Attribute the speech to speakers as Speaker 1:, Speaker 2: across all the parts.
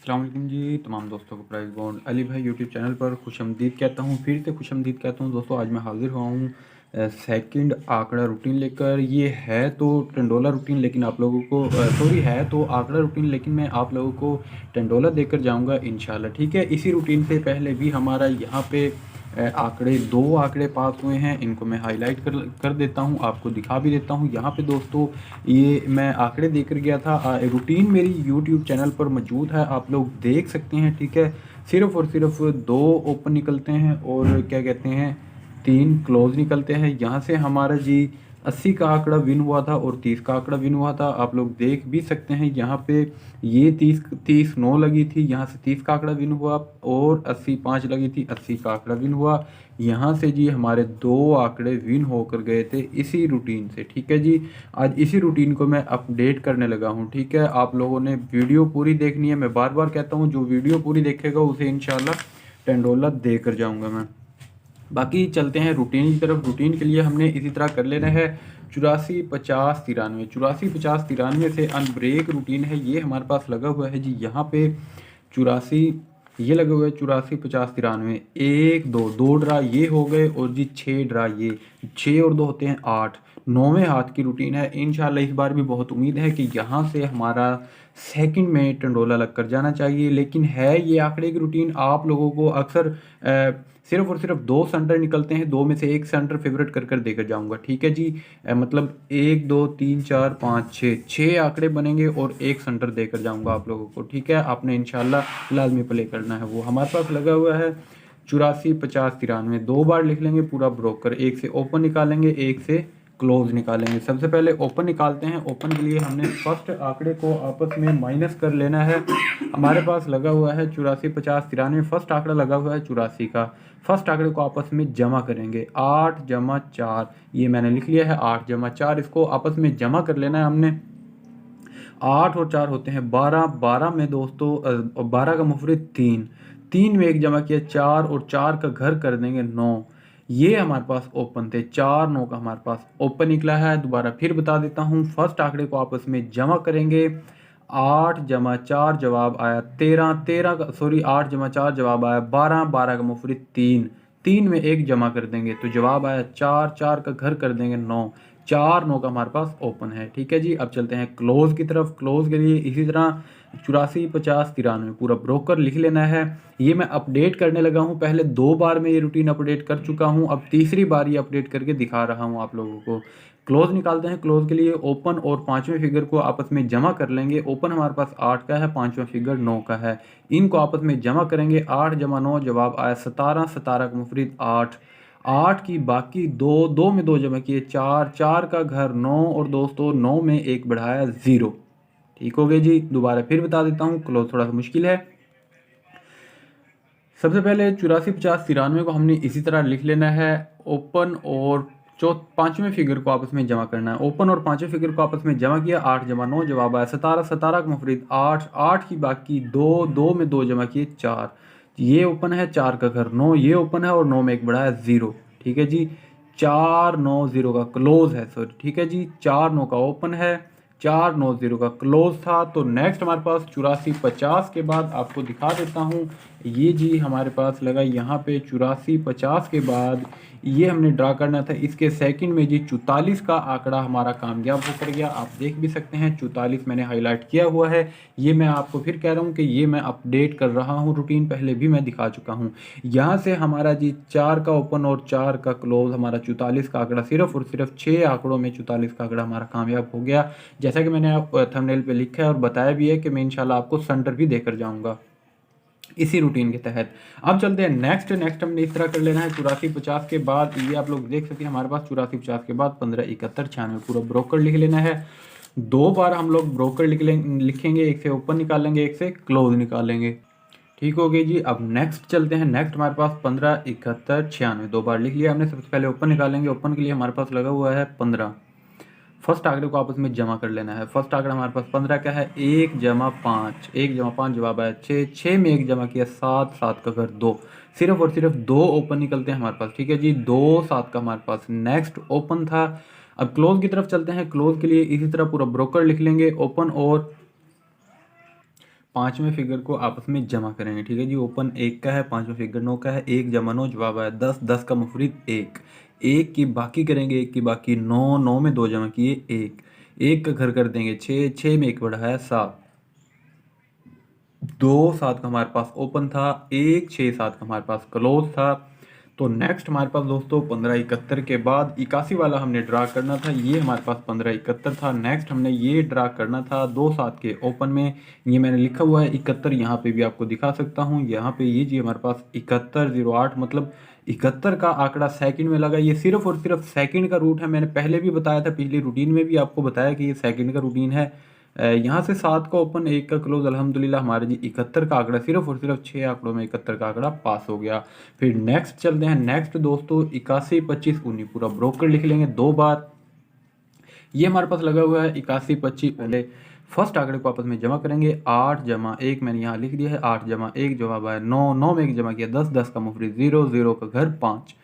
Speaker 1: अस्सलाम वालेकुम जी तमाम दोस्तों को प्राइस बॉन्ड अली भाई यूट्यूब चैनल पर खुशमदीद कहता हूँ। फिर से खुशमदीद कहता हूँ दोस्तों। आज मैं हाज़िर हुआ हूँ सेकंड आंकड़ा रूटीन लेकर। ये है तो टंडोला रूटीन, लेकिन आप लोगों को सॉरी है तो आंकड़ा रूटीन, लेकिन मैं आप लोगों को टंडोला देकर जाऊँगा इंशाल्लाह। ठीक है, इसी रूटीन से पहले भी हमारा यहाँ पे दो आंकड़े पास हुए हैं। इनको मैं हाईलाइट कर देता हूँ, आपको दिखा भी देता हूँ। यहाँ पे दोस्तों ये मैं आंकड़े देकर गया था। रूटीन मेरी यूट्यूब चैनल पर मौजूद है, आप लोग देख सकते हैं। ठीक है, सिर्फ़ और सिर्फ 2 ओपन निकलते हैं और क्या कहते हैं 3 क्लोज़ निकलते हैं। यहाँ से हमारा जी 80 का आंकड़ा विन हुआ था और 30 का आंकड़ा विन हुआ था। आप लोग देख भी सकते हैं यहाँ पे ये 30 9 लगी थी, यहाँ से 30 का आंकड़ा विन हुआ और 80 5 लगी थी, 80 का आंकड़ा विन हुआ। यहाँ से जी हमारे 2 आंकड़े विन होकर गए थे इसी रूटीन से। ठीक है जी, आज इसी रूटीन को मैं अपडेट करने लगा हूँ। ठीक है, आप लोगों ने वीडियो पूरी देखनी है। मैं बार बार कहता हूँ, जो वीडियो पूरी देखेगा उसे इंशाल्लाह टंडोला देकर जाऊँगा मैं। बाकी चलते हैं रूटीन की तरफ। रूटीन के लिए हमने इसी तरह कर लेना है 84 50 93। 84 50 93 से अनब्रेक रूटीन है, ये हमारे पास लगा हुआ है जी। यहाँ पे 84 ये लगे हुए 84 50 93, 1 2 2 ड्रा ये हो गए और जी 6 ड्रा ये 6 और 2 होते हैं 8। 9वें हाथ की रूटीन है। इंशाल्लाह इस बार भी बहुत उम्मीद है कि यहाँ से हमारा सेकंड में टंडोला लग कर जाना चाहिए। लेकिन है ये आंकड़े की रूटीन, आप लोगों को अक्सर सिर्फ और सिर्फ 2 सेंटर निकलते हैं, 2 में से 1 सेंटर फेवरेट कर कर देकर जाऊंगा। ठीक है जी, मतलब 1 2 3 4 5 6 आंकड़े बनेंगे और 1 सेंटर देकर जाऊंगा आप लोगों को। ठीक है, आपने इंशाल्लाह लाजमी प्ले करना है। वो हमारे पास लगा हुआ है 84 50 93। 2 बार लिख लेंगे पूरा ब्रोकर, एक से ओपन निकालेंगे, एक से क्लोज निकालेंगे। सबसे पहले ओपन निकालते हैं। ओपन के लिए हमने फर्स्ट आंकड़े को आपस में माइनस कर लेना है। हमारे पास लगा हुआ है 84 50 93। फर्स्ट आंकड़ा लगा हुआ है 84 का। फर्स्ट आंकड़े को आपस में जमा करेंगे, 8 जमा 4, ये मैंने लिख लिया है 8 जमा 4। इसको आपस में जमा कर लेना है हमने। 8 और 4 होते हैं 12। 12 में दोस्तों 12 का मुफरिद 3, 3 में 1 जमा किया 4 और 4 का घर कर देंगे 9। ये हमारे पास ओपन थे, 4 9 का हमारे पास ओपन निकला है। दोबारा फिर बता देता हूँ, फर्स्ट आंकड़े को आपस में जमा करेंगे, 8 जमा 4 जवाब आया 13, 13 का सॉरी 8 जमा 4 जवाब आया 12, 12 का मुफरिद 3, 3 में 1 जमा कर देंगे तो जवाब आया 4, 4 का घर कर देंगे 9, 4 9 का हमारे पास ओपन है। ठीक है जी, अब चलते हैं क्लोज की तरफ। क्लोज के लिए इसी तरह 84 50 93 पूरा ब्रोकर लिख लेना है। ये मैं अपडेट करने लगा हूँ, पहले 2 बार मैं ये रूटीन अपडेट कर चुका हूँ, अब तीसरी बार ये अपडेट करके दिखा रहा हूँ आप लोगों को। क्लोज निकालते हैं। क्लोज के लिए ओपन और 5वें फिगर को आपस में जमा कर लेंगे। ओपन हमारे पास 8 का है, 5वां फिगर 9 का है, इनको आपस में जमा करेंगे। 8 जमा 9 जवाब आया 17, 17 का मुफरिद 8, 8 की बाकी 2, 2 में 2 जमा किए 4, 4 का घर 9 और दोस्तों 9 में 1 बढ़ाया 0। ठीक हो गया जी, दोबारा फिर बता देता हूँ, क्लोज थोड़ा सा मुश्किल है। सबसे पहले 84 50 93 को हमने इसी तरह लिख लेना है। ओपन और 5वें फिगर को आपस में जमा करना है। ओपन और 5वें फिगर को आपस में जमा किया, 8 जमा 9 जवाब आया 17, 17 का मुफरिद 8, 8 की बाकी 2, 2 में 2 जमा किए 4, ये ओपन है, 4 का घर 9 ये ओपन है और 9 में 1 बढ़ाया 0। ठीक है जी, 4 9 0 का क्लोज है, सॉरी। ठीक है जी, 4 9 का ओपन है, 4 9 0 का क्लोज था। तो नेक्स्ट हमारे पास 84 50 के बाद आपको दिखा देता हूँ, ये जी हमारे पास लगा यहाँ पे 84 50 के बाद ये हमने ड्रा करना था। इसके सेकंड में जी 44 का आंकड़ा हमारा कामयाब होकर गया। आप देख भी सकते हैं 44 मैंने हाईलाइट किया हुआ है। ये मैं आपको फिर कह रहा हूँ कि ये मैं अपडेट कर रहा हूँ, रूटीन पहले भी मैं दिखा चुका हूँ। यहाँ से हमारा जी 4 का ओपन और 4 का क्लोज, हमारा 44 का आंकड़ा सिर्फ और सिर्फ 6 आंकड़ों में 44 का आंकड़ा हमारा कामयाब हो गया। जैसा कि मैंने आप थंबनेल पे लिखा है और बताया भी है कि मैं इंशाल्लाह आपको सेंटर भी देकर जाऊंगा इसी रूटीन के तहत। अब चलते हैं नेक्स्ट हमने इस तरह कर लेना है 84 50 के बाद। ये आप लोग देख सकते हैं हमारे पास 84 50 के बाद 15 71 96 पूरा ब्रोकर लिख लेना है। 2 बार हम लोग ब्रोकर लिखेंगे, एक से ओपन निकालेंगे, एक से क्लोज निकालेंगे। ठीक हो गई जी। अब नेक्स्ट चलते हैं। नेक्स्ट हमारे पास 15 71 96 2 बार लिख लिया हमने। सबसे पहले ओपन निकालेंगे। ओपन के लिए हमारे पास लगा हुआ है 15। फर्स्ट आंकड़े को आपस में जमा कर लेना है। फर्स्ट आंकड़ा हमारे पास 15 का है, 1 जमा 5, 1 जमा 5 जवाब आया 6, 6 में 1 जमा किया 7, 7 का घर 2, सिर्फ और सिर्फ 2 ओपन निकलते हैं हमारे पास। ठीक है जी, 2 7 का हमारे पास नेक्स्ट ओपन था। अब क्लोज की तरफ चलते हैं। क्लोज के लिए इसी तरह पूरा ब्रोकर लिख लेंगे। ओपन और पाँचवें फिगर को आपस में जमा करेंगे। ठीक है जी, ओपन 1 का है, पाँचवें फिगर 9 का है, 1 जमा 9 जवाब आया 10, 10 का मुफरिद 1, 1 की बाकी करेंगे, 1 की बाकी 9, 9 में 2 जमा किए 1, 1 का घर कर देंगे 6, 6 में 1 बढ़ाया 7, 2 7 का हमारे पास ओपन था, 1 6 7 का हमारे पास क्लोज था। तो नेक्स्ट हमारे पास दोस्तों 1571 के बाद 81 वाला हमने ड्रा करना था, ये हमारे पास 1571 था। नेक्स्ट हमने ये ड्रा करना था 2 7 के ओपन में, ये मैंने लिखा हुआ है 71, यहाँ पे भी आपको दिखा सकता हूँ। यहाँ पे ये जी हमारे पास 7108, मतलब 71 का आंकड़ा सेकंड में लगा। ये सिर्फ और सिर्फ सेकंड का रूट है, मैंने पहले भी बताया था, पिछली रूटीन में भी आपको बताया कि ये सेकंड का रूटीन है। यहाँ से 7 का ओपन, 1 का क्लोज, अल्हम्दुलिल्लाह हमारे जी 71 का आंकड़ा सिर्फ और सिर्फ 6 आंकड़ों में 71 का आंकड़ा पास हो गया। फिर नेक्स्ट चलते हैं, नेक्स्ट दोस्तों 81 25 19 पूरा ब्रोकर लिख लेंगे 2 बार। ये हमारे पास लगा हुआ है 81 25, पहले फर्स्ट आंकड़े को आपस में जमा करेंगे, 8 जमा 1 मैंने यहाँ लिख दिया है, 8 जमा 1 जवाब आया 9, 9 में 1 जमा किया 10, 10 का मुफरिद 0, 0 का घर 5,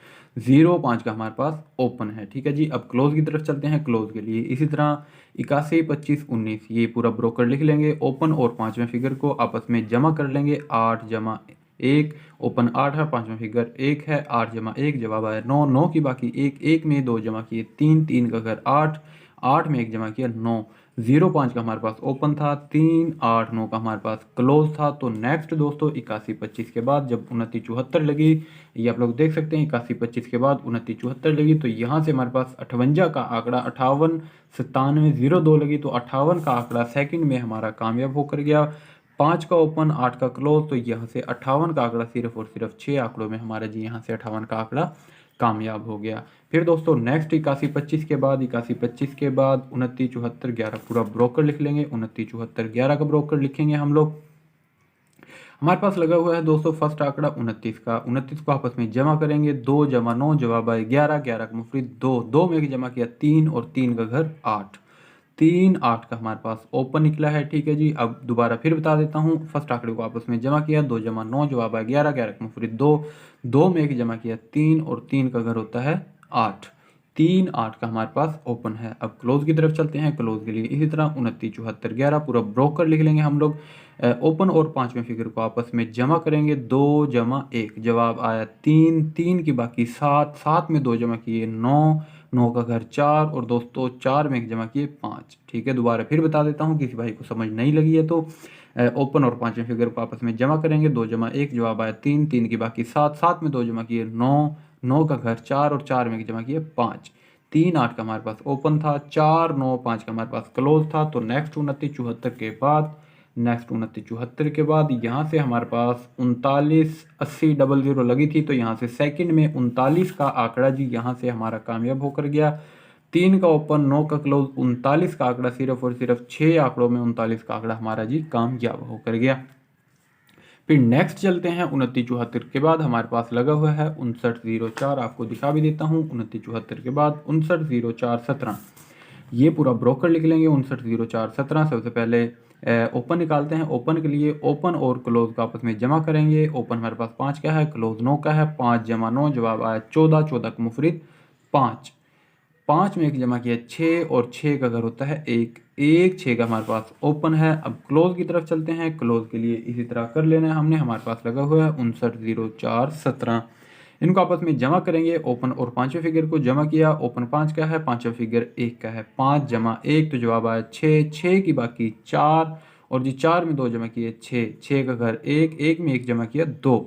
Speaker 1: 0 5 का हमारे पास ओपन है। ठीक है जी, अब क्लोज की तरफ चलते हैं। क्लोज के लिए इसी तरह 81 25 19 ये पूरा ब्रोकर लिख लेंगे, ओपन और पाँचवें फिगर को आपस में जमा कर लेंगे, 8 जमा 1 ओपन 8 है, पाँचवें फिगर 1 है, 8 जमा 1 जवाब आया 9, 9 की बाकी 1, 1 में 2 जमा किए 3, 3 का घर 8, 8 में 1 जमा किया 9, 0 5 का हमारे पास ओपन था, 3 8 9 का हमारे पास क्लोज था। तो नेक्स्ट दोस्तों 81 25 के बाद जब 29 74 लगी, ये आप लोग देख सकते हैं 81 25 के बाद 29 74 लगी, तो यहाँ से हमारे पास 58 का आंकड़ा 58 97 02 लगी, तो 58 का आंकड़ा सेकंड में हमारा कामयाब होकर गया। 5 का ओपन 8 का क्लोज, तो यहाँ से 58 का आंकड़ा सिर्फ और सिर्फ 6 आंकड़ों में हमारा जी यहाँ से 58 का आंकड़ा कामयाब हो गया। फिर दोस्तों नेक्स्ट 81 25 के बाद 29 74 11 पूरा ब्रोकर लिख लेंगे, 29 74 11 का ब्रोकर लिखेंगे हम लोग। हमारे पास लगा हुआ है दोस्तों फर्स्ट आंकड़ा 29 का, 29 को आपस में जमा करेंगे, 2 जमा 9 जवाब आए 11, 11 का मुफरिद 2, 2 में जमा किया 3 और 3 का घर 8, 3 8 का हमारे पास ओपन निकला है। ठीक है जी, अब दोबारा फिर बता देता हूँ, फर्स्ट आंकड़े को आपस में जमा किया, 2 जमा 9 जवाब आया 11, 11 का मुफरिद 2, 2 में जमा किया 3 और 3 का घर होता है 8, 3 8 का हमारे पास ओपन है। अब क्लोज की तरफ चलते हैं। क्लोज के लिए इसी तरह 29 74 11 पूरा ब्रोकर लिख लेंगे हम लोग, ओपन और पांचवें फिगर को आपस में जमा करेंगे, 2 जमा 1 जवाब आया 3, 3 की बाकी 7, 7 में 2 जमा किए 9, 9 का घर 4 और दोस्तों 4 में 1 जमा किए 5। ठीक है, दोबारा फिर बता देता हूँ, किसी भाई को समझ नहीं लगी है तो ओपन और पांचवें फिगर को आपस में जमा करेंगे, 2 जमा 1 जवाब आया 3, 3 की बाकी 7, 7 में 2 जमा किए 9, 9 का घर 4 और 4 में 1 जमा किए 5, 3 8 का हमारे पास ओपन था, 4 9 5 का हमारे पास क्लोज था। तो नेक्स्ट 29 74 के बाद, नेक्स्ट 29 74 के बाद यहाँ से हमारे पास 39 80 00 लगी थी, तो यहाँ से सेकंड में 39 का आंकड़ा जी यहाँ से हमारा कामयाब होकर गया, 3 का ओपन 9 का क्लोज, 39 का आंकड़ा सिर्फ और सिर्फ 6 आंकड़ों में 39 का आंकड़ा हमारा जी कामयाब होकर गया। फिर नेक्स्ट चलते हैं 29 74 के बाद हमारे पास लगा हुआ है 5904, आपको दिखा भी देता हूँ। 29 74 के बाद 5904 17 ये पूरा ब्रोकर लिख लेंगे, 5904 17। सबसे पहले ओपन निकालते हैं। ओपन के लिए ओपन और क्लोज का आपस में जमा करेंगे, ओपन हमारे पास 5 का है, क्लोज 9 का है, 5 जमा 9 जवाब आया 14, 14 का मुफरिद 5, 5 में 1 जमा किया 6 और 6 का घर होता है 1, 1 6 का हमारे पास ओपन है। अब क्लोज की तरफ चलते हैं। क्लोज के लिए इसी तरह कर लेना है हमने, हमारे पास लगा हुआ है 5904 17, इनको आपस में जमा करेंगे। ओपन और पांचवें फिगर को जमा किया, ओपन 5 का है, पांचवें फिगर 1 का है, 5 जमा 1 तो जवाब आया 6, 6 की बाकी 4 और जी 4 में 2 जमा किए 6, 6 का घर 1, 1 में 1 जमा किया 2,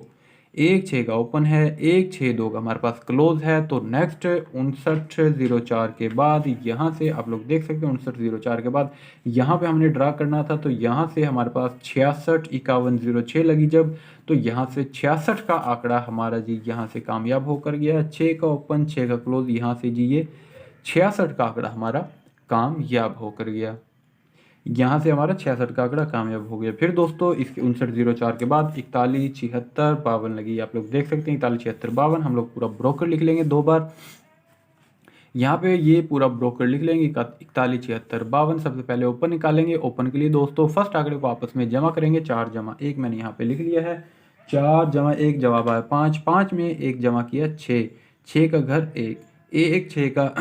Speaker 1: 1 6 का ओपन है, 1 6 2 का हमारे पास क्लोज है। तो नेक्स्ट 5904 के बाद यहाँ से आप लोग देख सकते हैं 5904 के बाद यहाँ पे हमने ड्रा करना था, तो यहाँ से हमारे पास 66 51 06 लगी जब, तो यहाँ से 66 का आंकड़ा हमारा जी यहाँ से कामयाब होकर गया, 6 का ओपन 6 का क्लोज, यहाँ से जी ये 66 का आंकड़ा हमारा कामयाब होकर गया, यहाँ से हमारा 66 का आंकड़ा कामयाब हो गया। फिर दोस्तों इसके 5904 के बाद 41 76 52 लगी, आप लोग देख सकते हैं 41 76 52, हम लोग पूरा ब्रोकर लिख लेंगे 2 बार। यहाँ पे ये पूरा ब्रोकर लिख लेंगे 41 76 52। सबसे पहले ओपन निकालेंगे। ओपन के लिए दोस्तों फर्स्ट आंकड़े को आपस में जमा करेंगे, 4 जमा 1 मैंने यहाँ पे लिख लिया है, 4 जमा 1 जवाब आया 5, 5 में 1 जमा किया 6, 6 का घर 1, 1 6 का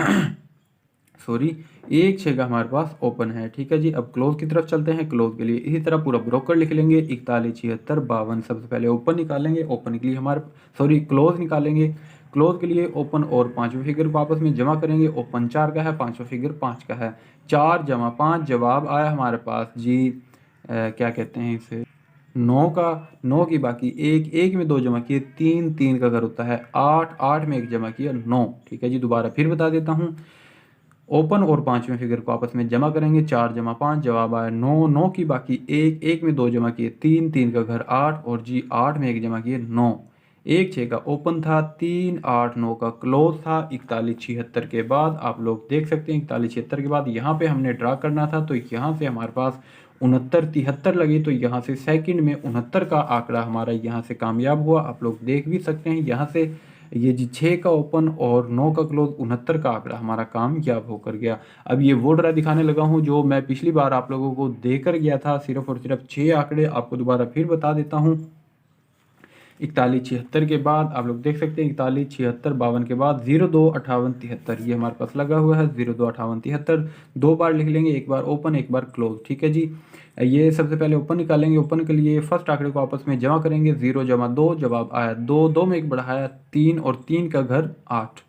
Speaker 1: सॉरी एक 6 का हमारे पास ओपन है। ठीक है जी, अब क्लोज की तरफ चलते हैं। क्लोज के लिए इसी तरह पूरा ब्रोकर लिख लेंगे 41 76 52। सबसे पहले ओपन निकालेंगे, ओपन के लिए हमारे क्लोज निकालेंगे। क्लोज के लिए ओपन और पांचवें फिगर को आपस में जमा करेंगे। ओपन 4 का है, पांचवा फिगर 5 का है। 4 जमा 5 जवाब आया हमारे पास जी क्या कहते हैं इसे, 9 का। 9 की बाकी एक, एक में 2 जमा किए 3, 3 का घर होता है 8, 8 में 1 जमा किया 9। ठीक है जी, दोबारा फिर बता देता हूँ। ओपन और पांचवें फिगर को आपस में जमा करेंगे। 4 जमा 5 जवाब आया 9, 9 की बाकी एक, एक में 2 जमा किए 3, 3 का घर 8 और जी 8 में 1 जमा किए 9। 1 6 का ओपन था, 3 8 9 का क्लोज था। 41 76 के बाद आप लोग देख सकते हैं 41 76 के बाद यहाँ पे हमने ड्रा करना था, तो यहाँ से हमारे पास 69 73 लगी, तो यहाँ से सेकंड में 69 का आंकड़ा हमारा यहाँ से कामयाब हुआ। आप लोग देख भी सकते हैं यहाँ से ये जी 6 का ओपन और 9 का क्लोज 69 का आंकड़ा हमारा कामयाब होकर गया। अब ये वो ड्रा दिखाने लगा हूँ जो मैं पिछली बार आप लोगों को देकर गया था, सिर्फ और सिर्फ 6 आंकड़े आपको दोबारा फिर बता देता हूँ। 41 76 के बाद आप लोग देख सकते हैं 41 76 52 के बाद 02 58 73 ये हमारे पास लगा हुआ है। 02 58 73 दो बार लिख लेंगे, एक बार ओपन एक बार क्लोज। ठीक है जी, ये सबसे पहले ओपन निकालेंगे। ओपन के लिए फर्स्ट आंकड़े को आपस में जमा करेंगे। 0 जमा 2 जवाब आया 2, 2 में 1 बढ़ाया 3 और 3 का घर 8,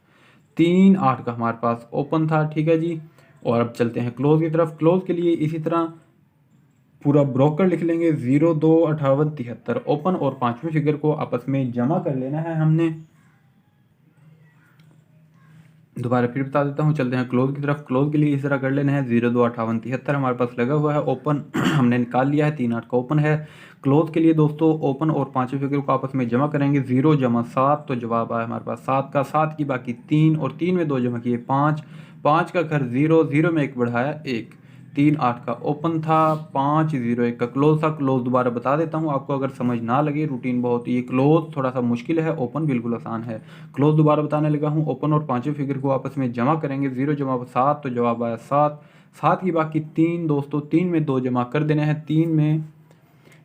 Speaker 1: 3 8 का हमारे पास ओपन था। ठीक है जी, और अब चलते हैं क्लोज की तरफ। क्लोज के लिए इसी तरह पूरा ब्रोकर लिख लेंगे। 02 58 73 ओपन और पांचवें फिगर को आपस में जमा कर लेना है हमने। दोबारा फिर बता देता हूँ, चलते हैं क्लोज की तरफ। क्लोज के लिए इस तरह कर लेना है। 02 58 73 हमारे पास लगा हुआ है। ओपन हमने निकाल लिया है, 3 8 का ओपन है। क्लोज के लिए दोस्तों ओपन और पांचवें फिगर को आपस में जमा करेंगे। 0 जमा 7 तो जवाब आया हमारे पास 7 का। 7 की बाकी 3 और 3 में 2 जमा किए 5, 5 का घर 0, 0 में 1 बढ़ाया 1। 3 8 का ओपन था, 5 0 1 का क्लोज था। क्लोज दोबारा बता देता हूँ आपको अगर समझ ना लगे, रूटीन बहुत ही क्लोज थोड़ा सा मुश्किल है, ओपन बिल्कुल आसान है। क्लोज दोबारा बताने लगा हूँ। ओपन और पांचवें फिगर को आपस में जमा करेंगे। 0 जमा 7 तो जवाब आया 7, 7 की बाकी 3 दोस्तों, 3 में 2 जमा कर देने हैं।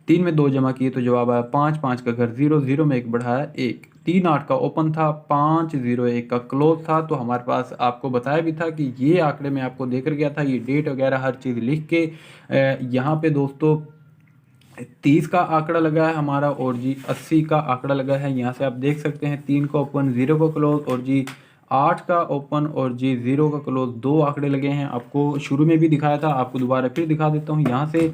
Speaker 1: 3 में 2 जमा किए तो जवाब आया 5, 5 का घर 0, 0 में 1 बढ़ाया 1। 3 8 का ओपन था, 5 0 1 का क्लोज था। तो हमारे पास आपको बताया भी था कि ये आंकड़े में आपको देकर गया था, ये डेट वगैरह हर चीज़ लिख के यहाँ पे दोस्तों 30 का आंकड़ा लगा है हमारा और जी 80 का आंकड़ा लगा है। यहाँ से आप देख सकते हैं 3 का ओपन 0 का क्लोज और जी 8 का ओपन और जी 0 का क्लोज, दो आंकड़े लगे हैं। आपको शुरू में भी दिखाया था, आपको दोबारा फिर दिखा देता हूँ। यहाँ से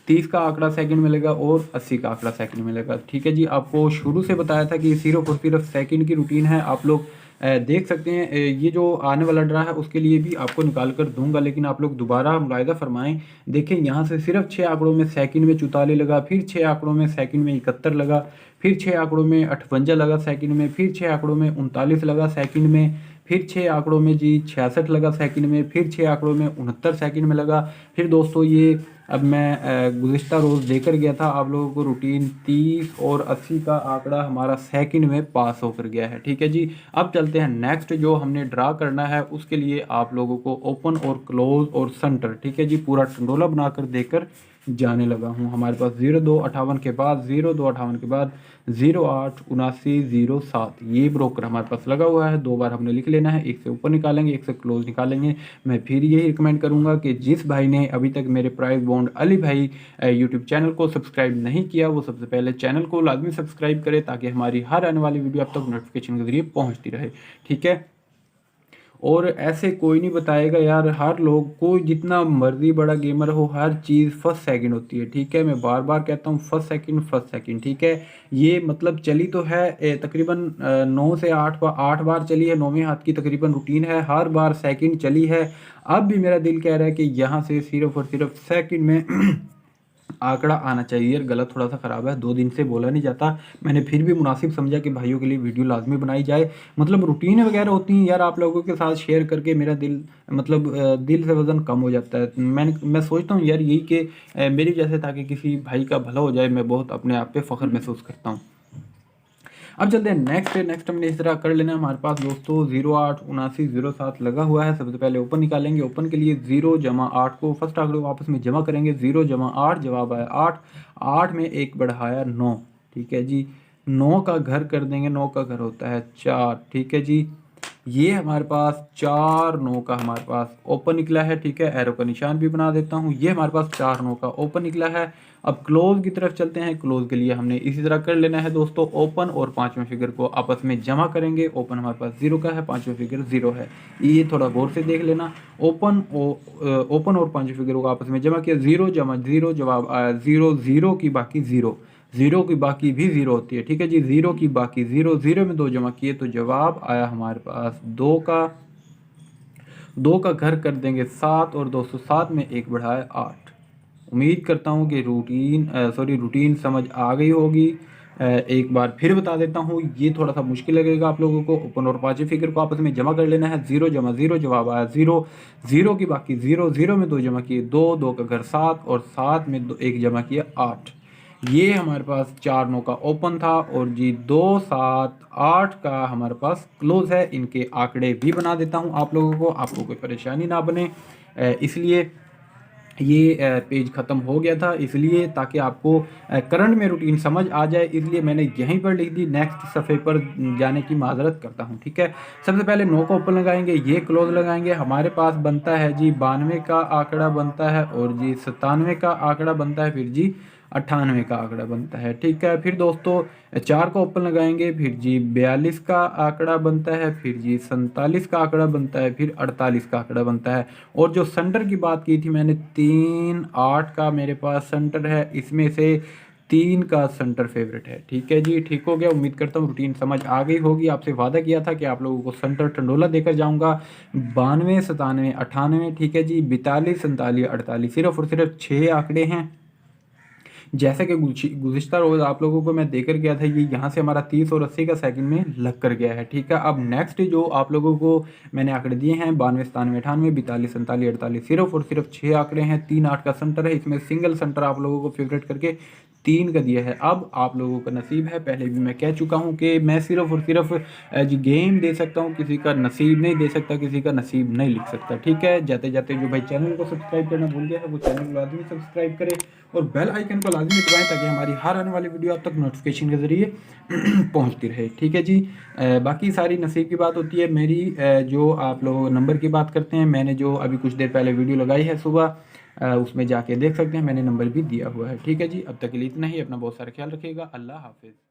Speaker 1: 30 का आंकड़ा सेकंड में लगा और 80 का आंकड़ा सेकंड में लगा। ठीक है जी, आपको शुरू से बताया था कि सिर्फ और सिर्फ सेकंड की रूटीन है। आप लोग देख सकते हैं ये जो आने वाला ड्रा है उसके लिए भी आपको निकाल कर दूंगा, लेकिन आप लोग दोबारा मुलाहिजा फरमाएं। देखें यहाँ से सिर्फ 6 आंकड़ों में सेकंड में 44 लगा, फिर 6 आंकड़ों में सेकंड में 71 लगा, फिर 6 आंकड़ों में 58 लगा सेकंड में, फिर 6 आंकड़ों में 39 लगा सेकंड में, फिर 6 आंकड़ों में जी 66 लगा सेकंड में, फिर 6 आंकड़ों में 69 सेकंड में लगा। फिर दोस्तों ये अब मैं गुज़िश्ता रोज़ देकर गया था आप लोगों को रूटीन, 30 और 80 का आंकड़ा हमारा सेकंड में पास होकर गया है। ठीक है जी, अब चलते हैं नेक्स्ट जो हमने ड्रा करना है उसके लिए आप लोगों को ओपन और क्लोज और सेंटर, ठीक है जी, पूरा टंडोला बनाकर देकर जाने लगा हूँ। हमारे पास 02 58 के बाद 02 58 के बाद 08 79 07 ये ब्रोकर हमारे पास लगा हुआ है। दो बार हमने लिख लेना है, एक से ऊपर निकालेंगे, एक से क्लोज निकालेंगे। मैं फिर यही रिकमेंड करूंगा कि जिस भाई ने अभी तक मेरे प्राइस बॉन्ड अली भाई यूट्यूब चैनल को सब्सक्राइब नहीं किया वो सबसे पहले चैनल को लाजमी सब्सक्राइब करे ताकि हमारी हर आने वाली वीडियो आप तक नोटिफिकेशन के जरिए पहुँचती रहे। ठीक है, और ऐसे कोई नहीं बताएगा यार, हर लोग को जितना मर्जी बड़ा गेमर हो हर चीज़ फर्स्ट सेकंड होती है। ठीक है, मैं बार बार कहता हूँ फर्स्ट सेकंड। ठीक है, ये मतलब चली तो है तकरीबन 9 से 8 बार चली है, 9वें हाथ की तकरीबन रूटीन है, हर बार सेकंड चली है। अब भी मेरा दिल कह रहा है कि यहाँ से सिर्फ और सिर्फ सेकंड में आंकड़ा आना चाहिए। यार गला थोड़ा सा ख़राब है, 2 दिन से बोला नहीं जाता, मैंने फिर भी मुनासिब समझा कि भाइयों के लिए वीडियो लाजमी बनाई जाए। मतलब रूटीन वगैरह होती हैं यार, आप लोगों के साथ शेयर करके मेरा दिल मतलब दिल से वज़न कम हो जाता है। मैं सोचता हूँ यार यही कि मेरी जैसे ताकि किसी भाई का भला हो जाए, मैं बहुत अपने आप पे फ़ख्र महसूस करता हूँ। अब चलते हैं नेक्स्ट हमने इस तरह कर लेना है। हमारे पास दोस्तों 08 79 07 लगा हुआ है। सबसे पहले ओपन निकालेंगे। ओपन के लिए 0 जमा 8 को फर्स्ट आंकड़े को आपस में जमा करेंगे। 0 जमा 8 जवाब आया 8, 8 में 1 बढ़ाया 9। ठीक है जी, 9 का घर कर देंगे, 9 का घर होता है 4। ठीक है जी, ये हमारे पास 4-9 का हमारे पास ओपन निकला है, ठीक है। एरो का निशान भी बना देता हूँ। ये हमारे पास 4-9 का ओपन निकला है। अब क्लोज की तरफ चलते हैं। क्लोज के लिए हमने इसी तरह कर लेना है दोस्तों। ओपन और पांचवें फिगर को आपस में जमा करेंगे। ओपन हमारे पास 0 का है, पांचवें फिगर 0 है। ये थोड़ा गौर से देख लेना। ओपन और पांचवें फिगर को आपस में जमा किया, 0 जमा 0, जवाब आया 0। 0 की बाकी 0, 0 की बाकी भी 0 होती है, ठीक है जी। 0 की बाकी 0, 0 में 2 जमा किए तो जवाब आया हमारे पास 2 का। 2 का घर कर देंगे 7 और 207 में 1 बढ़ाए 8। उम्मीद करता हूँ कि रूटीन समझ आ गई होगी। एक बार फिर बता देता हूँ, ये थोड़ा सा मुश्किल लगेगा आप लोगों को। ओपन और पांचवें फिगर को आपस में जमा कर लेना है। 0 जमा 0, जवाब आया 0। 0 की बाकी 0, 0 में 2 जमा किए 2, 2 का घर 7 और 7 में 1 जमा किया 8। ये हमारे पास 4-9 का ओपन था और जी 2-7-8 का हमारे पास क्लोज है। इनके आंकड़े भी बना देता हूँ आप लोगों को, आपको कोई परेशानी ना बने, इसलिए ये पेज ख़त्म हो गया था, इसलिए ताकि आपको करंट में रूटीन समझ आ जाए, इसलिए मैंने यहीं पर लिख दी। नेक्स्ट सफ़े पर जाने की माजरत करता हूँ, ठीक है। सबसे पहले 9 का ओपन लगाएंगे, ये क्लोज लगाएंगे। हमारे पास बनता है जी 92 का आंकड़ा बनता है और जी 97 का आंकड़ा बनता है, फिर जी 98 का आंकड़ा बनता है, ठीक है। फिर दोस्तों 4 का ओपन लगाएंगे, फिर जी 42 का आंकड़ा बनता है, फिर जी 47 का आंकड़ा बनता है, फिर 48 का आंकड़ा बनता है। और जो सेंटर की बात की थी मैंने, 3-8 का मेरे पास सेंटर है, इसमें से 3 का सेंटर फेवरेट है, ठीक है जी। ठीक हो गया, उम्मीद करता हूँ रूटीन समझ आ गई होगी। आपसे वादा किया था कि आप लोगों को सेंटर टंडोला देकर जाऊंगा। 92, 97, 98, ठीक है जी। 42, 47, 48, सिर्फ और सिर्फ 6 आंकड़े हैं। जैसे कि गुज़िश्ता रोज़ आप लोगों को मैं देकर गया था, ये यहाँ से हमारा 30 और 80 का सेकंड में लग कर गया है, ठीक है। अब नेक्स्ट जो आप लोगों को मैंने आंकड़े दिए हैं, 92, 97, 98, 42, 47, 48, सिर्फ और सिर्फ 6 आंकड़े हैं। 3-8 का सेंटर है, इसमें सिंगल सेंटर आप लोगों को फेवरेट करके 3 का दिया है। अब आप लोगों का नसीब है, पहले भी मैं कह चुका हूँ कि मैं सिर्फ और सिर्फ एज गेम दे सकता हूँ, किसी का नसीब नहीं दे सकता, किसी का नसीब नहीं लिख सकता, ठीक है। जाते जाते जो भाई चैनल को सब्सक्राइब करना भूल गया है, वो चैनल को लाजमी सब्सक्राइब करे और बेल आइकन को लाजमी दबाएं, ताकि हमारी हर आने वाली वीडियो आप तक नोटिफिकेशन के ज़रिए पहुंचती रहे, ठीक है जी। बाकी सारी नसीब की बात होती है। मेरी जो आप लोग नंबर की बात करते हैं, मैंने जो अभी कुछ देर पहले वीडियो लगाई है सुबह, उसमें जाके देख सकते हैं, मैंने नंबर भी दिया हुआ है, ठीक है जी। अब तक के लिए इतना ही। अपना बहुत सारा ख्याल रखिएगा। अल्लाह हाफिज़।